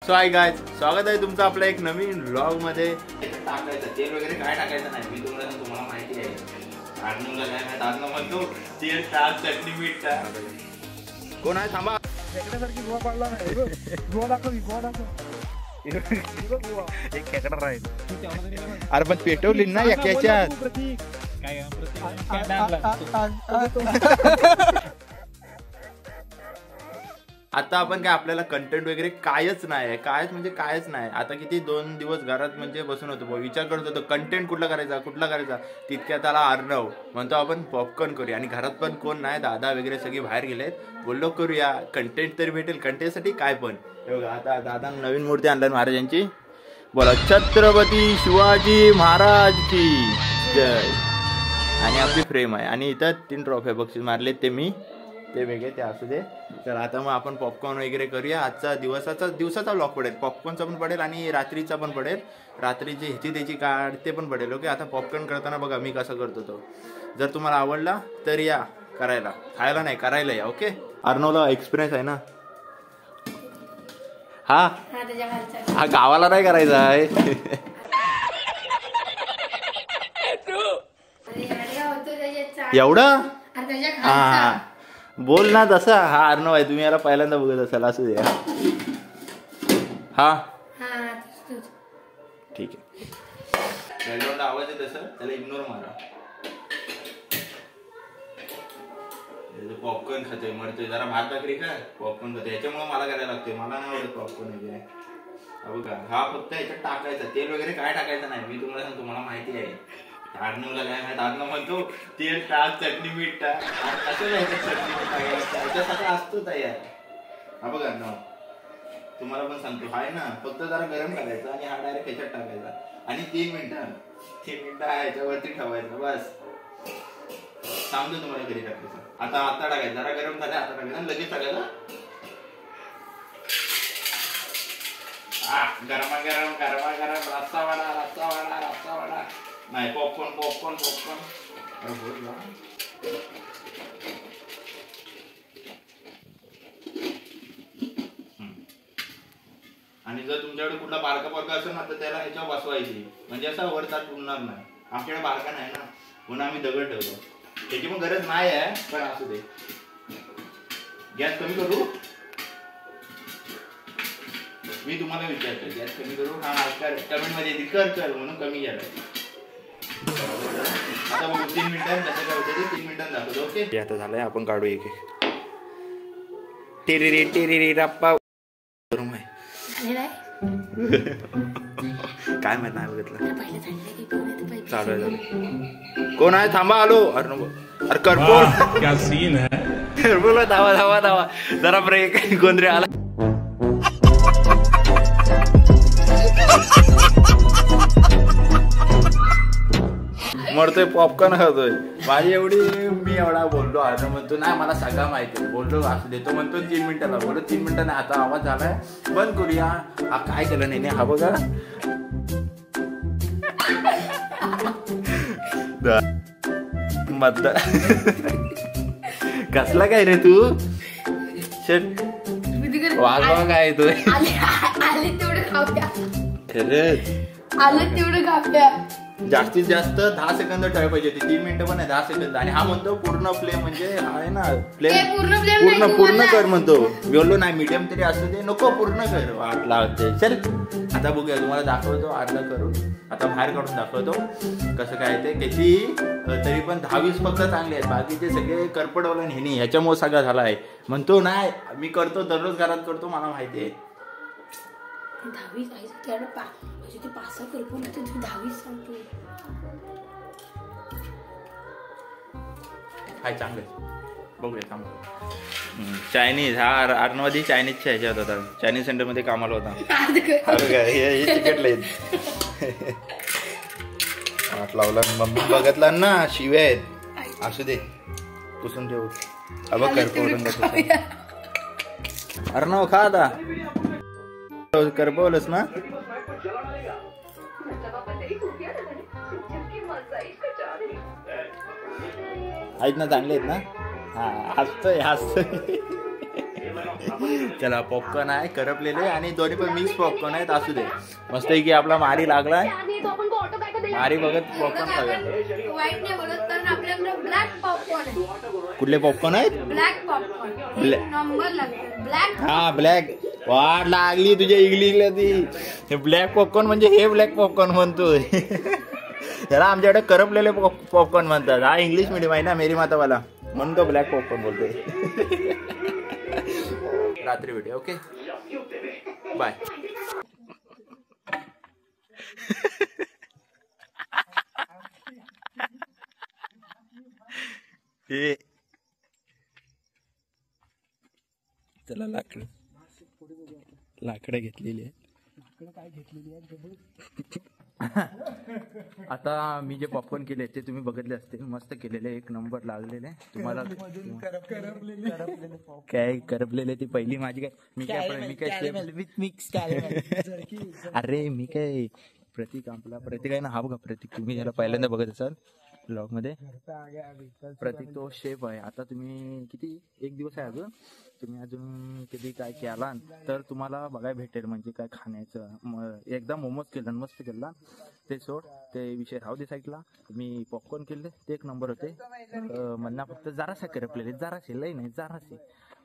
So hi guys, स्वागत आहे तुमचं आपल्या एक नवीन व्लॉग मध्ये. टाकायचं तेल वगैरे काय टाकायचं नाही, मी तुम्हाला माहिती आहे. आडनूला काय नाही, आडनू म्हणतो तेल टाक, चटणी मीठ टाक. कोण आहे थांबा, खेकड्यासारखी गोवा पाडला नाही. गोवा दाखव, गोवा दाखव. एक खेकडा राहील. अरे पण पेटवली ना याच्यात. आता आपण काय आपल्याला कंटेंट वगैरे कायच नाही, कायच म्हणजे कायच नाही. आता किती 2 दिवस घरात म्हणजे बसून होतो, विचार करत होतो कंटेंट कुठला करायचा. तितक्या त्याला अर्णव म्हणतो आपण पॉपकॉर्न करूया, आणि घरात पण कोण नाही, दादा वगैरे सगळे बाहेर गेलेत. बोललो करूया कंटेंट तरी भेटेल, कंटेंटसाठी काय पण. हे बघा आता दादा नवीन मूर्ती आणल्या महाराजांची. बोला छत्रपती शिवाजी महाराज की जय. आणि आपली फ्रेम आहे, आणि इथं 3 ट्रॉफी बक्षीस मारले, ते मी ते वेगळे ते असू दे. तर आता मग आपण पॉपकॉर्न वगैरे करूया. आजचा दिवसाचा व्लॉग पडेल, पॉपकॉर्नचा पण पडेल आणि रात्रीचा पण पडेल. रात्रीची ह्याची त्याची कार्ड ते पण पडेल. ओके, आता पॉपकॉर्न करताना बघा मी कसं करतो तो. जर तुम्हाला आवडला तर या करायला, खायला नाही करायला या. ओके, अर्णवला एक्सपिरियन्स आहे ना. हा गावाला नाही करायचा आहे. एवढं हा बोल ना तसा. हा अर्णव आहे, तुम्ही याला पहिल्यांदा बघत असाल. असू दे. हा ठीक आहे. बॅकग्राऊंड आवाज आहे तसं, त्याला इग्नोर मारा. पॉपकॉर्न खातोय, मरतोय. जरा भात भाकरी का पॉपकॉर्न खातोय, याच्यामुळे मला करायला लागतोय. मला नाही आवडत पॉपकॉर्न वगैरे. बघा हा फक्त याच्यात टाकायचा, तेल वगैरे काय टाकायचं नाही, मी तुम्हाला सांगतो, मला माहिती आहे. आडनूला काय माहिती, आडनू म्हणतो तेल टाक, चटणी मीठ टाक. असं नाही चटणी मीठ टाकायचं, त्याच्यासाठी असतो तयार. हा बघा ना, तुम्हाला पण सांगतो आहे ना, फक्त जरा गरम करायचा आणि हा डायरेक्ट ह्याच्यात टाकायचा, आणि 3 मिनिटं ह्याच्यावरती ठेवायचं. बस सांगतो तुम्हाला कधी टाकायचं. आता टाकायचं, जरा गरम झालं आता टाकायचं, लगेच टाकायचं. गरम रस्सा वाडा नाही, पॉपकॉर्न. आणि जर तुमच्याकडे कुठला बारका असेल ना, तर त्याला ह्याच्यावर बसवायची, म्हणजे असं वर ताट उडणार नाही. आमच्याकडे बारका नाही ना, म्हणून आम्ही दगड ठेवतो. त्याची पण गरज नाही आहे, पण असू दे. गॅस कमी करू, मी तुम्हाला विचारतो, गॅस कमी करू. हा कमेंट मध्ये कर म्हणून कमी केला. आता 3 मिनिटांनी कसं काय होतं ते 3 मिनिटांनी दाखवतो. ओके, आता झालंय, आपण काढू एक टिरिरी रप्पा. काय माहित नाही बघितलं. चालू आहे. कोण आहे थांबा, आलो. अरे करपोल क्या सीन है. बोला धावा जरा ब्रेक. गोंधळे आला. मरतोय, पॉपकॉर्न खातोय. मी एवढा बोललो. अर्णव म्हणतो नाही मला सगळं माहिती. बोललो असं देतो म्हणतो 3 मिनिटाला. बोललो 3 मिनिटाने. आता आवाज झालाय, बंद करूया. हा काय केलं नाही. हा बघा मत कसला काय रे तू. वाजवा काय तू. जास्तीत जास्त 10 सेकंद ठेवायला पाहिजे. 3 मिनिटं पण नाही, 10 सेकंद. आणि हा म्हणतो पूर्ण फ्लेम, म्हणजे आहे ना फ्लेम पूर्ण कर म्हणतो. बोललो नाही मीडियम तरी असू दे, नको पूर्ण कर. वाट लावते. चल आता बघूया, तुम्हाला दाखवतो अर्धा करून. आता बाहेर काढून दाखवतो कसं काय ते. किती तरी पण 10-20 फक्त चांगले आहेत, बाकीचे सगळे करपडवलं ह्यानी. ह्याच्यामुळे सगळं झाला आहे. म्हणतो नाही मी करतो, दररोज घरात करतो, मला माहिती आहे. 10 करपून 10 सांगतो. काय चांगलं बघूया थांब. चायनीज. हा अर्णवदी चायनीजच्या ह्याच्यात होता, चायनीज सेंटर मध्ये कामाला होता. हे चिकटले हात लावला. मम्मी बघितला ना, शिव्या आहेत. असू दे, पुसून ठेवू. अब करपवलं. अर्णव खा आता. करपवलंस ना. आहेत ना, चांगले आहेत ना. हा हसतोय. चला पॉपकॉर्न आहे करपलेले आणि दोन्ही पण मिक्स पॉपकॉर्न आहेत. असू दे मस्त की आपला मारी लागलाय. मारी बघत पॉपकॉर्न खाऊया. वाईट नाही बोलत कारण आपल्याकडे ब्लॅक पॉपकॉर्न आहे. कुठले पॉपकॉर्न आहेत? ब्लॅक पॉपकॉर्न एक नंबर लागतो ब्लॅक. हा ब्लॅक. वाट लागली तुझ्या इंग्लिशला ती. हे ब्लॅक पॉपकॉर्न म्हणजे हे ब्लॅक पॉपकॉर्न म्हणतोय. त्याला आमच्याकडे करपलेले पॉपकॉर्न म्हणतात. हा इंग्लिश मीडियम आहे ना मेरी मातावाला म्हणून तो ब्लॅक पॉपकॉर्न बोलतोय. रात्री भेटूया. Okay bye. हे त्याला लाकडं घेतलेली आहे. आता मी जे पॉपकॉर्न केले ते तुम्ही बघितले असतील. मस्त केलेले एक नंबर लागलेले. तुम्हाला काय करपलेले ती पहिली माझी काय मी काय मिक्स अरे मी काय प्रतीक आपला प्रतीक आहे ना. हा बघा प्रतीक तुम्ही याला पहिल्यांदा बघत असाल ब्लॉग मध्ये. प्रतीक तो शेफ आहे. आता तुम्ही किती एक दिवस आहे अजून. तुम्ही अजून कधी काय केला तर तुम्हाला बघायला भेटेल म्हणजे काय खाण्याचं. एकदा मोमोज केलं मस्त केला ते सोड ते विषय राहू दे साईडला. मी पॉपकॉर्न केले ते एक नंबर होते. म्हणणं फक्त जरासा करपलेले जरासे लई नाही जरासे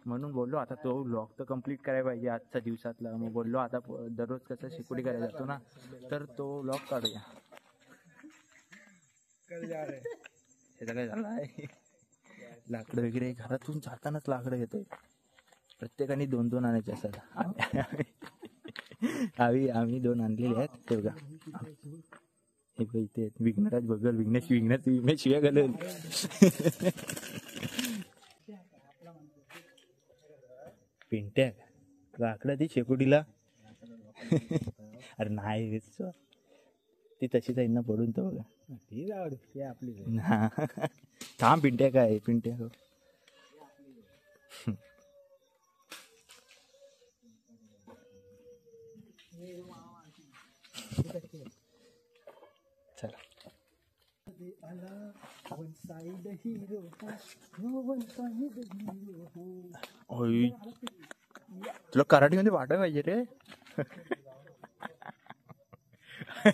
म्हणून बोललो आता तो व्लॉग तर कम्प्लीट करायला पाहिजे आजच्या दिवसातला. मग बोललो आता दररोज कसं शेकोटी करायला जातो ना तर तो व्लॉग काढूया. ह्याचा काय झालं आहे लाकडं वगैरे घरातून जातानाच लाकडं घेतोय. प्रत्येकाने 2-2 आणायचे असतात. आम्ही 2 आणलेले आहेत. ते बघा हे बघ इथे विघ्नराज बघल विघ्नेश शिव्या घालेल. पिंट्या लाकडं ती शेकोटीला. अरे नाही ती तशीच आहे ना पडून तर बघा. ती आवडते आपली थांब पिंट्या काय पिंट्या हो. चला तुला कराटे मध्ये वाटायला पाहिजे रे.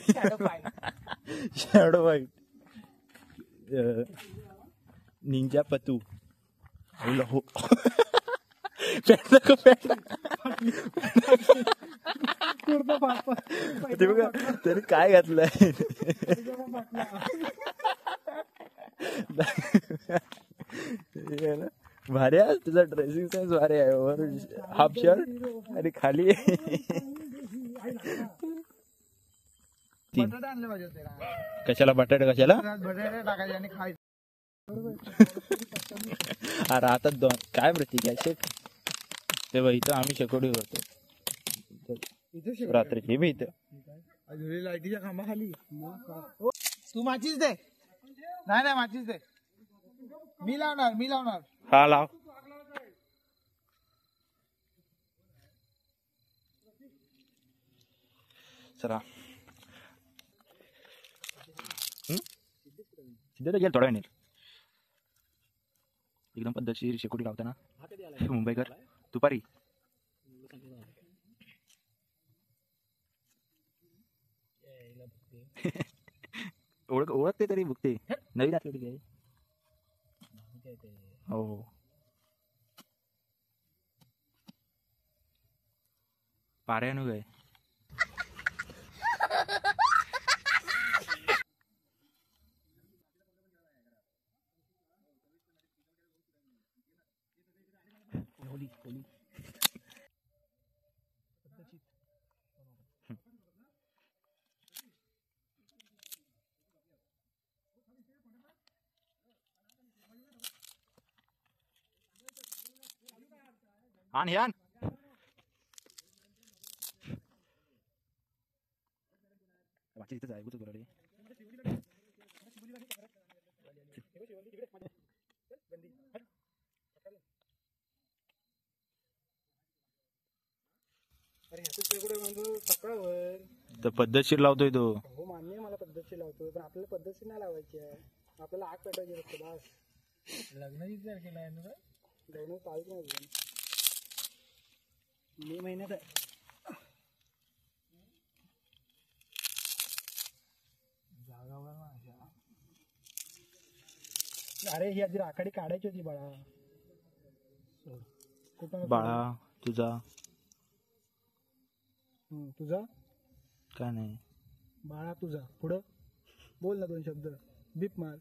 शॅडो फाईट निंजा पतू हो. ते बघा तरी काय घातलंय. भारी आहे तुझा ड्रेसिंग सेन्स भारी आहे. वर हाफ शर्ट आणि खाली कशाला बटाटे कशाला टाकायचे आणि खायचं. अरे आता काय प्रतीक आहे ते बघ इथं आम्ही शेकोटी करतो रात्रीची बी इथं लाईटीच्या खांबाखाली. तू माचीच दे. नाही माचीच दे. मी लावणार. हा लाव. चला सिद्ध गेल थोडा वेळ एकदम पद्धतशीर शेकोटी लावताना मुंबईकर दुपारी. ओळखते तरी बघते नवीन असलं ठीक आहे. हो पाऱ्यानु काय आण आण वाची तिथं जाय गुतू रे. तर पद्धतशीर लावतोय तो. हो मान्य आहे मला पद्धतशीर लावतोय पण आपल्याला पद्धतशीर नाही लावायची आहे. आपल्याला आग पेटायची फक्त बस. लग्नाची तारखेला आहे ना लग्न चालू नाही. मे महिन्यात आहे. अरे ही आधी राखाडी काढायची होती बाळा. कुठं बाळा तुझा तुझा काय नाही. बाळा तुझा पुढं बोल ना 2 शब्द. बीप मार.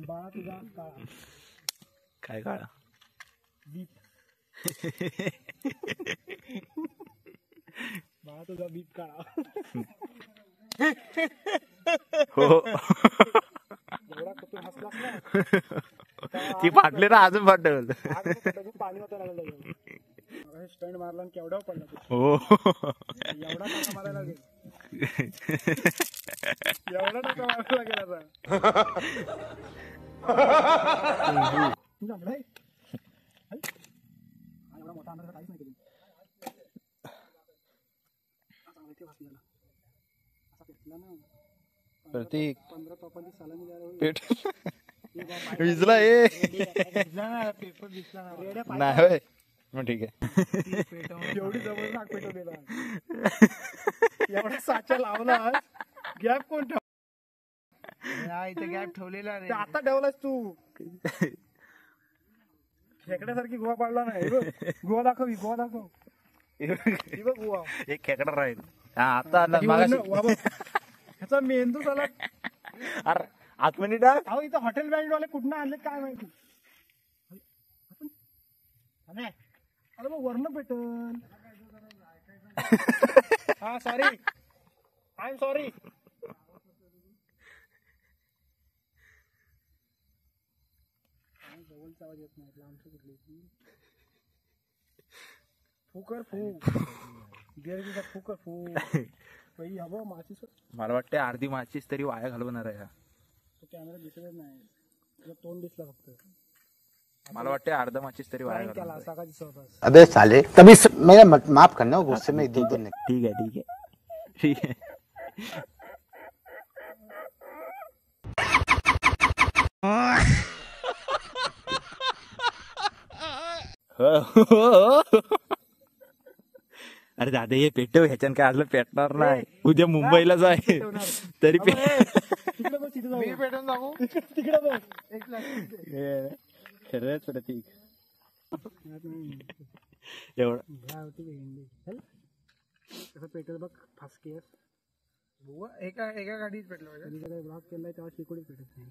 बाळा तुझा काळा. काय काळा बीप. बाळा तुझा बीप काळा. हो एवढा कुठून हसलास ना. ती फाटली ना अजून फाटल. पाणी होतं लागलं. स्टंड मारला आणि केवढा पडला तू. हो एवढा टाका मारायला लागेल. एवढा टाका मारायला लागेल आता. एवढा मोठा अंदाज काहीच नाही केली. प्रतीक 15 तोपांची सलामी द्यायला होईल. पेट विजला ए पेपर दिसला ना. नाही होय मग ठीक आहे. एवढी जवळ नाक पेटवलेला. एवढा साचा लावला. गॅप कोण ठेव. इथे गॅप ठेवलेला आता ठेवलास तू. खेकड्यासारखी गुहा पाडला नाही. गुहा दाखव. गुहा दाखव. गुहा एक खेकडा राहील. हा आता ह्याचा मेंदू झाला. अरे आतमध्ये टाक. अहो इथं हॉटेल बँड वाले कुठनं आणले काय माहिती. अरे मग वर्ण भेटल. हा सॉरी. I am sorry. जवळचा आवाज येत नाही. आमचं कुठली फुकर फू. गिरगीचा फुकर फू. पहिली हवं माचीस. मला वाटतं अर्धी माचीस तरी वाया घालवणार आहे. तो कॅमेरा दिसतच नाही. तुला तोंड दिसला फक्त. मला वाटतं अर्धा माचीस तरी वाया त्याला घालवणार. असा का दिसत होतास. अबे साले तभी मेरा माफ करना गुस्से में दो दिन. ठीक आहे ठीक आहे ठीक आहे. अरे दादा हे पेटव. ह्याच्यान काय असलं पेटणार नाही. उद्या मुंबईला जाय तरी तिकडे बघ. तिथे जाऊ. पेटवून दाखवू. तिकडे बघ. खरंच प्रतीक एवढं कसं पेटल बघ. फासकी एका गाडीत पेटलं. ब्लॉक केलाय तेव्हा शिकोडी पेटत नाही.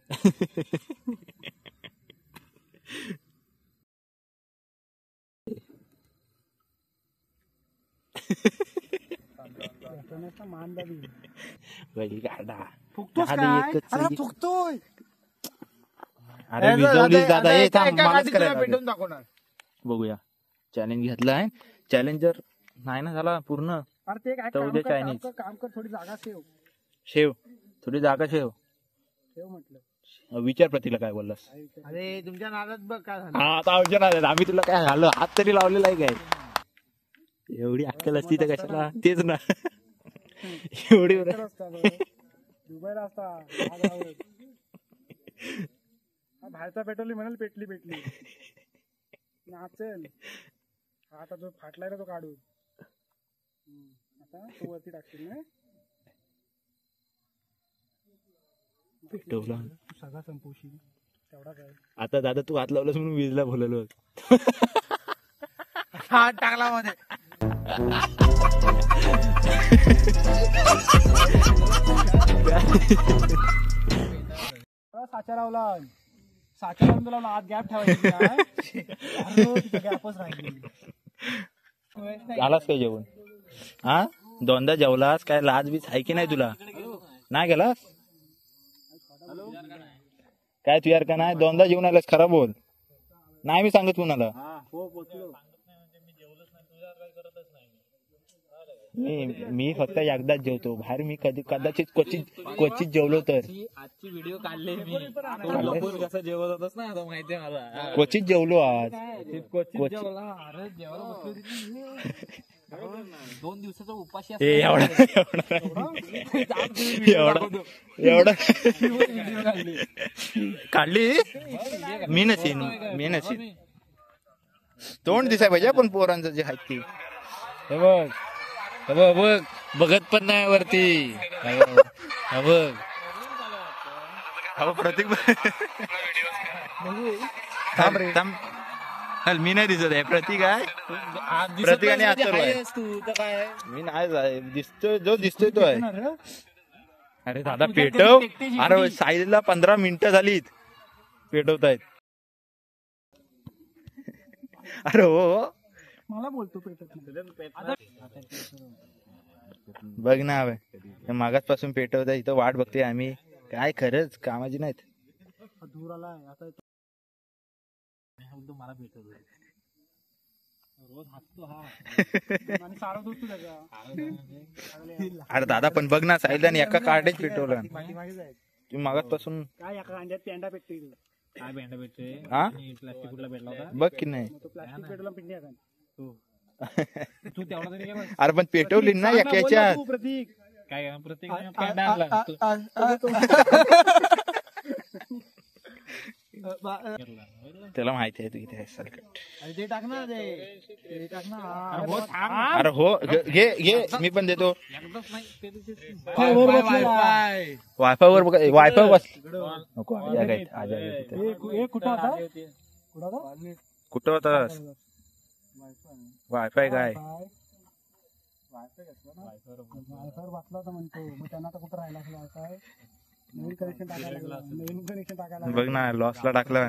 फुकतोस काय. अरे फुकतोय. अरे विजवलीस दादा. हे थांब मलाच करायला पेटवून दाखवणार. बघूया. चॅलेंज घेतलाय. चॅलेंजर नाही ना झाला पूर्ण. अरे ते काय तर उद्या चायनीज. काम कर. थोडी जागा शेव थोडी जागा शेव म्हटलं. विचार प्रतीला काय बोललास. अरे तुमच्या नादात बघ काय झालं. हा आता विचार. आम्ही तुला काय झालं हात तरी लावलेला आहे काय. एवढी अक्कल असती तर कशाला. तेच ना एवढी दुबईला असता. बाहेरचा पेट्रोल म्हणाल पेटली नाचेल. आता जो फाटलाय ना तो काढू. आता तो वरती टाकशील ना. पेटवला सगळा संपवशील तेवढा काय. आता दादा तू हात लावलास म्हणून वीजला बोलवलं. हात टाकला मध्ये. साचा लावला. साचा लावून लावला. आत गॅप ठेवायची. गॅपच राहिली. आलास काय जेवण. हा 2दा जेवलास काय. लाज बीज आहे की नाही तुला. नाही गेलास काय तू यार का नाही. 2दा जेवून आलास. खरं बोल. नाही मी सांगत कुणाला. मी फक्त एकदाच जेवतो बाहेर. मी कदाचित क्वचित जेवलो तर. आजची व्हिडिओ काढले मी. कसं जेवत होतास ना आता माहितीये मला. क्वचित जेवलो आज. क्वचित जेवला. अरे जेवायला बसलो 2 दिवसाचा उपाशी एवढा काढली. मी नसेन तोंड दिसाय पाहिजे पण पोरांचं जे आहेत ते. हे बघ हे बघ बघ बघत पण नाही वरती. हे बघ हे बघ. अहो प्रतीक थांब रे थांब. हल मी नाही दिसत आहे प्रतीक आहे. प्रतीक आणि अत्तर आहे. तू तर काय मी नाही दिसतोय जो दिसतोय तो आहे. अरे दादा पेटव. अरे साईडला 15 मिनिटं झालीत पेटवतायत. अरे हो मला बोलतो पेटत बघ ना हवे मागासपासून पेटवताय इथं वाट बघते आम्ही. काय खरंच कामाची नाहीत. धूर आला आता मला भेटत रोज हसतो हा. आणि सारवत होतो त्याचा अरे दादा पण बघ ना साईडला एका कार्डेच पेटवलं. मागे जायचं तुम्ही मागासपासून काय एका कांद्यात पेंडा पेटतो इकडे. काय भेंडा भेटतोय हा प्लास्टिक कुठला भेटला होता. बघ की नाही. तो प्लास्टिक पेटवला पिंडी आता तू तेवढा तरी गेला अरे पण पेटवली ना याच्यात. प्रतीक काय प्रत्येक पेंडा आणला तू. त्याला माहिती आहे तू इथे आहे सलकट. ते टाक ना ते टाक ना. अरे हो घे घे मी पण देतो. वायफाय वर वायफाय बस नको. कुठं होता कुठं होतास वायफाय काय वायफाय वाचला होता म्हणतो. मग त्यांना आता कुठं राहिला असेल वायफाय. नवीन कनेक्शन टाकायला बघ ना लॉसला टाकला.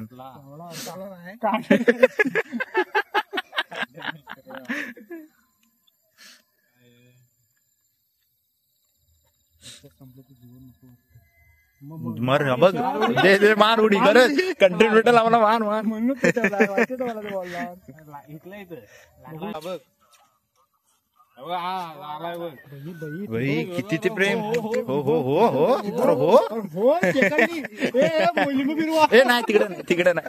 मर बघ दे दे मार उडी गरज कंटेंट भेटेल आम्हाला. मार मार म्हणून इथलं इथं बघ भाई किती ते प्रेम. हो हो हो हो हो हो लिंबू फिरवा. ए नाही तिकडे तिकडे नाही.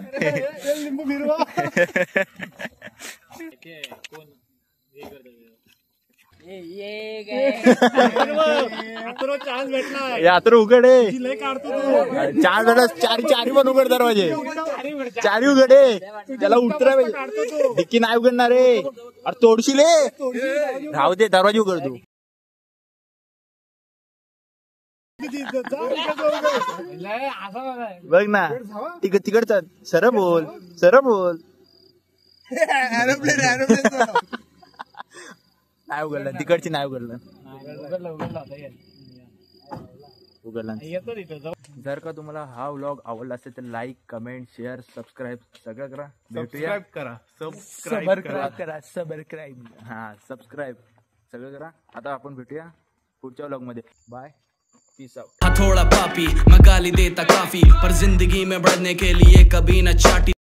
लिंबू फिरवा. चान्स भेटला यात्र उघड आहे. लय काढतो चार जण चारी पण उघड दरवाजे. चारी उघड आहे. त्याला उतरा पाहिजे. डिक्की नाही उघडणार रे. अरे तोडशील राहू दे दरवाजे उघड तू. बघ ना तिकडचा सर बोल सर बोल. नाही उघडलं तिकडची नाही उघडलं. उघडला. जर का तुम्हाला हा व्लॉग आवडला असेल तर लाईक कमेंट शेअर सबस्क्राईब सगळं करा. भेटूया सबस्क्राईब हा सबस्क्राईब सगळं करा. आता आपण भेटूया पुढच्या व्लॉग मध्ये. Bye peace out. थोड़ा पापी मैं गाली देता काफी पर जिंदगी में बढ़ने के लिए कभी न चाटी.